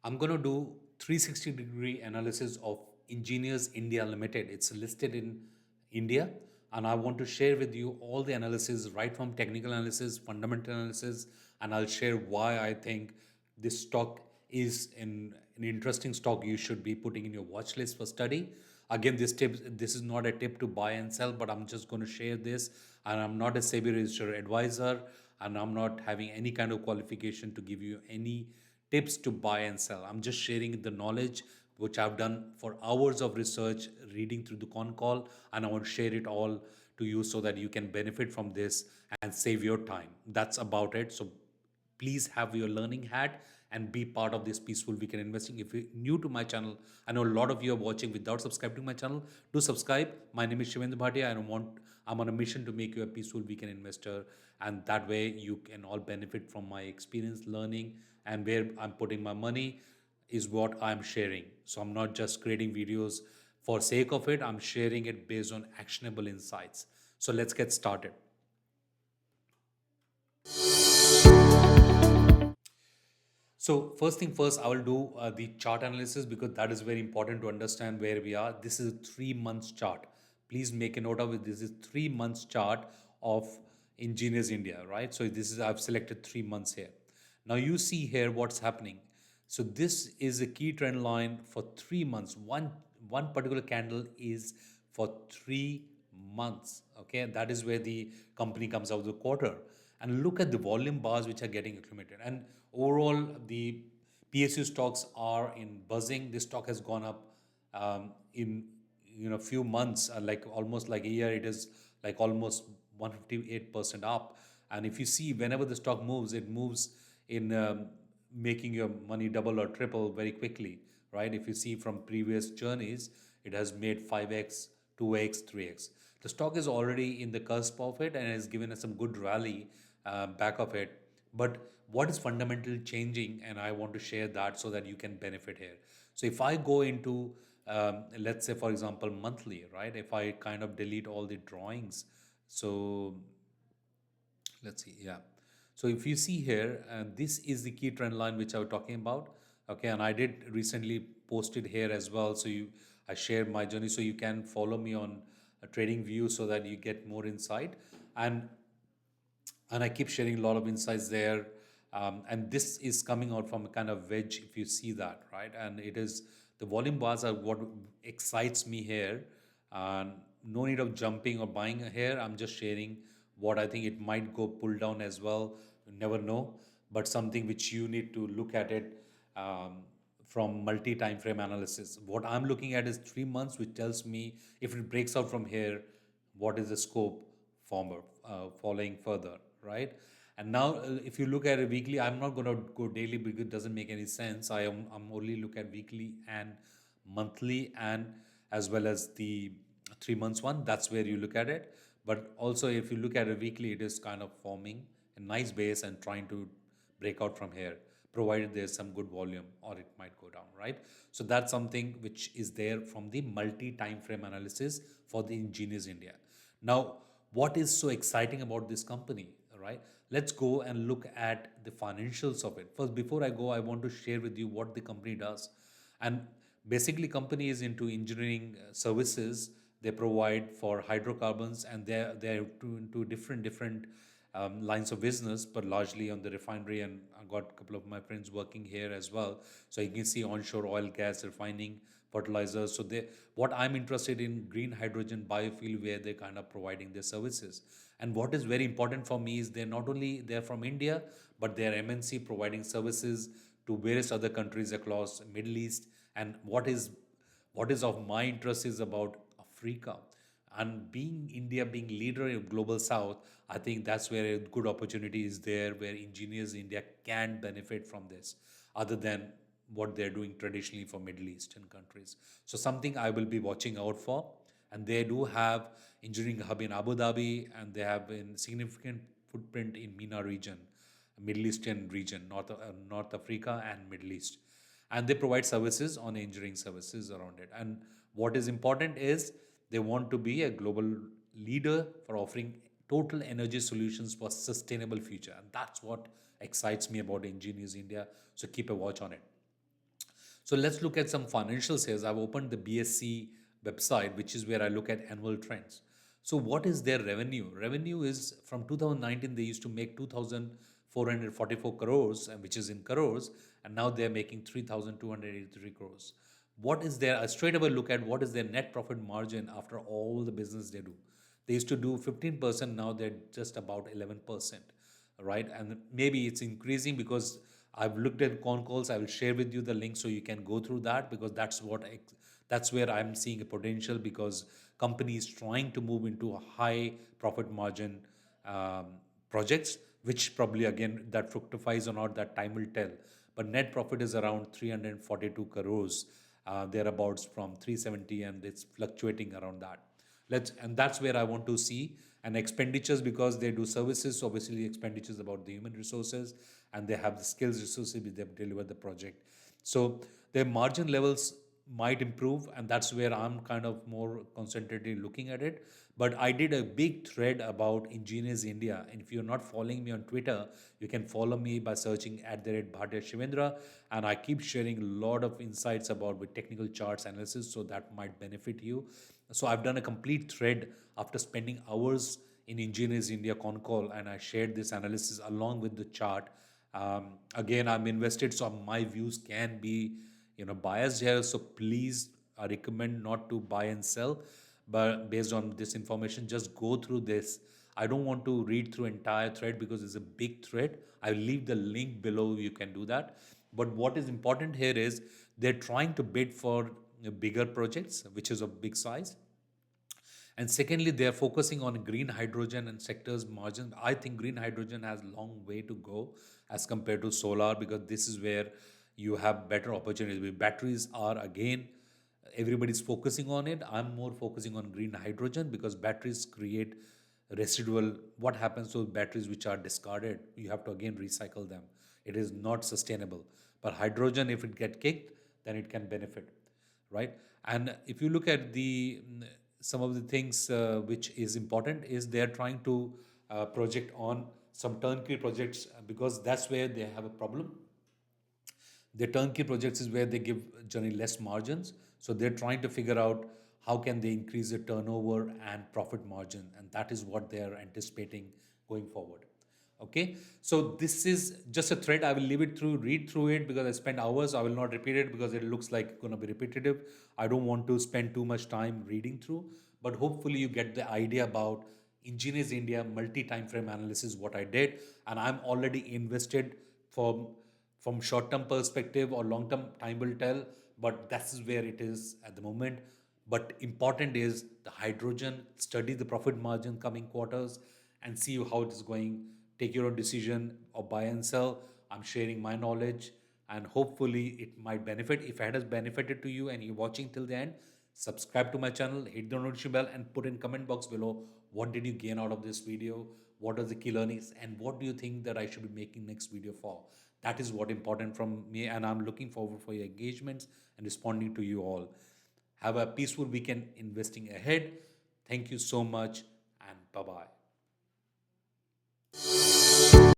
I'm going to do 360-degree analysis of Engineers India Limited. It's listed in India, and I want to share with you all the analysis, right from technical analysis, fundamental analysis, and I'll share why I think this stock is an interesting stock you should be putting in your watch list for study. Again, this is not a tip to buy and sell, but I'm just going to share this, and I'm not a SEBI registered advisor, and I'm not having any kind of qualification to give you any tips to buy and sell. I'm just sharing the knowledge which I've done for hours of research, reading through the con call, and I want to share it all to you so that you can benefit from this and save your time. That's about it. So please have your learning hat and be part of this peaceful weekend investing. If you're new to my channel, I know a lot of you are watching without subscribing to my channel. Do subscribe. My name is Shivendra Bhatia, and I'm on a mission to make you a peaceful weekend investor, and that way you can all benefit from my experience, learning, and where I'm putting my money is what I'm sharing. So I'm not just creating videos for sake of it. I'm sharing it based on actionable insights. So let's get started. So first thing first, I will do the chart analysis because that is very important to understand where we are. This is a 3 months chart. Please make a note of it. This is 3 months chart of Engineers India, right? So this is I've selected 3 months here. Now you see here what's happening. So this is a key trend line for 3 months. One particular candle is for 3 months. Okay, that is where the company comes out of the quarter. And look at the volume bars which are getting accumulated. And overall, the PSU stocks are in buzzing. This stock has gone up in few months, like almost like a year. It is like almost 158% up. And if you see, whenever the stock moves, it moves in making your money double or triple very quickly, right? If you see from previous journeys, it has made 5x, 2x, 3x. The stock is already in the cusp of it and has given us some good rally back of it. But what is fundamentally changing? And I want to share that so that you can benefit here. So if I go into, let's say, for example, monthly, right? If I kind of delete all the drawings, so let's see, yeah. So if you see here, this is the key trend line which I was talking about. Okay, and I did recently post it here as well. So I share my journey, so you can follow me on a trading view so that you get more insight. And I keep sharing a lot of insights there. And this is coming out from a kind of wedge, if you see that, right? And it is the volume bars are what excites me here. And no need of jumping or buying here. I'm just sharing what I think it might go pull down as well. You never know, but something which you need to look at it from multi time frame analysis. What I'm looking at is 3 months, which tells me if it breaks out from here, what is the scope former following further, right? And now, if you look at it weekly, I'm not going to go daily because it doesn't make any sense. I'm only look at weekly and monthly, and as well as the 3 months one. That's where you look at it. But also, if you look at it weekly, it is kind of forming a nice base and trying to break out from here, provided there's some good volume, or it might go down, right? So that's something which is there from the multi time frame analysis for the Engineers India. Now, what is so exciting about this company, right? Let's go and look at the financials of it. First, before I go, I want to share with you what the company does. And basically, company is into engineering services. They provide for hydrocarbons, and they're into different lines of business, but largely on the refinery. And I got a couple of my friends working here as well. So you can see onshore oil, gas, refining, fertilizers. So what I'm interested in, green hydrogen biofuel, where they're kind of providing their services. And what is very important for me is they're from India, but they're MNC providing services to various other countries across Middle East. And what is of my interest is about Africa. And being India being leader in global south, I think that's where a good opportunity is there, where engineers in India can benefit from this, other than what they're doing traditionally for Middle Eastern countries. So something I will be watching out for. And they do have engineering hub in Abu Dhabi, and they have a significant footprint in MENA region, Middle Eastern region, North Africa and Middle East. And they provide services on engineering services around it. And what is important is they want to be a global leader for offering total energy solutions for sustainable future. And that's what excites me about Engineers India. So keep a watch on it. So let's look at some financial sales. I've opened the BSC website, which is where I look at annual trends. So what is their revenue? Revenue is from 2019, they used to make 2,444 crores, which is in crores, and now they're making 3,283 crores. What is their, I straight away look at what is their net profit margin after all the business they do. They used to do 15%, now they're just about 11%, right? And maybe it's increasing because I've looked at con calls. I will share with you the link so you can go through that, because that's where I'm seeing a potential, because companies trying to move into a high profit margin um, projects, which probably again that fructifies or not, that time will tell. But net profit is around 342 crores, thereabouts from 370, and it's fluctuating around that. And that's where I want to see. And expenditures, because they do services, so obviously expenditures about the human resources, and they have the skills resources which they deliver the project. So their margin levels might improve, and that's where I'm kind of more concentratedly looking at it. But I did a big thread about Engineers India, and if you're not following me on Twitter, you can follow me by searching at the rate Bhatia Shivendra, and I keep sharing a lot of insights about with technical charts analysis, so that might benefit you. So I've done a complete thread after spending hours in Engineers India con call, and I shared this analysis along with the chart. Again, I'm invested, so my views can be, biased here. So please, I recommend not to buy and sell, but based on this information, just go through this. I don't want to read through entire thread because it's a big thread. I'll leave the link below. You can do that. But what is important here is they're trying to bid for bigger projects, which is of big size. And secondly, they are focusing on green hydrogen and sectors margin. I think green hydrogen has a long way to go as compared to solar, because this is where you have better opportunities. Batteries are again, everybody's focusing on it. I'm more focusing on green hydrogen because batteries create residual. What happens to batteries which are discarded? You have to again recycle them. It is not sustainable. But hydrogen, if it get kicked, then it can benefit, right? And if you look at the some of the things which is important is they are trying to project on some turnkey projects, because that's where they have a problem. The turnkey projects is where they give generally less margins. So they're trying to figure out how can they increase the turnover and profit margin, and that is what they are anticipating going forward. Okay, so this is just a thread. I will leave it through, read through it, because I spent hours. I will not repeat it because it looks like going to be repetitive. I don't want to spend too much time reading through, but hopefully you get the idea about Engineers India multi-time frame analysis, what I did, and I'm already invested from short-term perspective or long-term, time will tell, but that's where it is at the moment. But important is the hydrogen, study the profit margin coming quarters and see how it is going. Take your own decision of buy and sell. I'm sharing my knowledge, and hopefully it might benefit. If it has benefited to you and you're watching till the end, subscribe to my channel, hit the notification bell, and put in comment box below what did you gain out of this video, what are the key learnings, and what do you think that I should be making next video for. That is what important from me, and I'm looking forward for your engagements and responding to you all. Have a peaceful weekend investing ahead. Thank you so much, and bye bye.